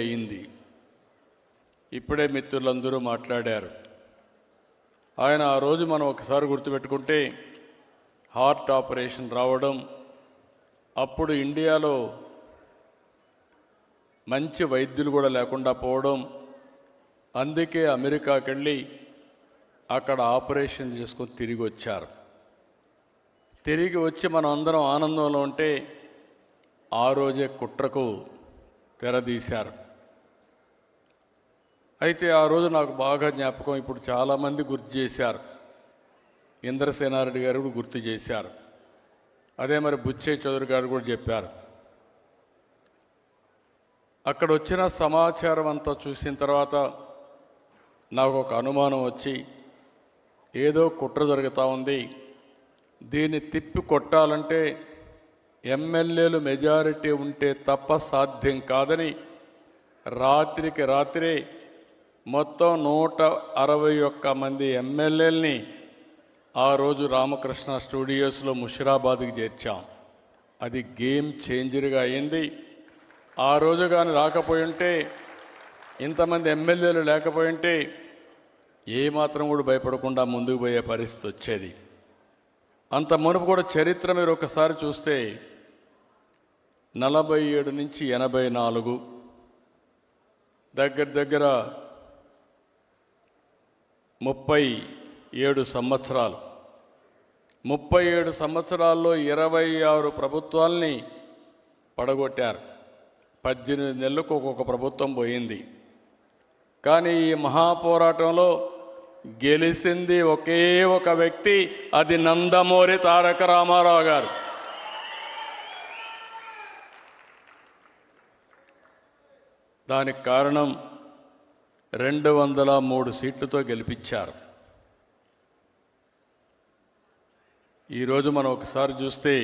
అయింది. ఇప్పుడే మిత్రులందరూ మాట్లాడారు. ఆయన ఆ రోజు మనం ఒకసారి గుర్తుపెట్టుకుంటే హార్ట్ ఆపరేషన్ రావడం, అప్పుడు ఇండియాలో మంచి వైద్యులు కూడా లేకుండా పోవడం, అందుకే అమెరికాకి వెళ్ళి అక్కడ ఆపరేషన్ చేసుకొని తిరిగి వచ్చారు. తిరిగి వచ్చి మనం అందరం ఆనందంలో ఉంటే ఆ రోజే కుట్రకు తెరదీశారు. అయితే ఆ రోజు నాకు బాగా జ్ఞాపకం, ఇప్పుడు చాలామంది గుర్తు చేశారు. ఇంద్రసేనారెడ్డి గారు కూడా గుర్తు చేశారు. అదే మరి బుచ్చయ్య చౌదరి గారు కూడా చెప్పారు. అక్కడ వచ్చిన సమాచారం అంతా చూసిన తర్వాత నాకు ఒక అనుమానం వచ్చి, ఏదో కుట్ర జరుగుతూ ఉంది, దీన్ని తిప్పి కొట్టాలంటే ఎమ్మెల్యేలు మెజారిటీ ఉంటే తప్ప సాధ్యం కాదని రాత్రికి రాత్రే మొత్తం 161 మంది ఎమ్మెల్యేలని ఆ రోజు రామకృష్ణ స్టూడియోస్లో ముషిరాబాద్కి చేర్చాం. అది గేమ్ చేంజర్గా అయింది. ఆ రోజు కానీ రాకపోయి ఉంటే, ఇంతమంది ఎమ్మెల్యేలు లేకపోయి ఉంటే ఏమాత్రం కూడా భయపడకుండా ముందుకు పోయే పరిస్థితి వచ్చేది. అంత మునుపు కూడా చరిత్ర మీరు ఒకసారి చూస్తే 47 నుంచి 84 దగ్గర 37 సంవత్సరాలు. 37 సంవత్సరాల్లో 26 ప్రభుత్వాల్ని పడగొట్టారు. 18 నెలలకు ఒక్కొక్క ప్రభుత్వం పోయింది. కానీ ఈ మహాపోరాటంలో గెలిచింది ఒకే ఒక వ్యక్తి, అది నందమూరి తారక రామారావు గారు. దానికి కారణం 203 సీట్లతో గెలిపించారు. ఈరోజు మనం ఒకసారి చూస్తే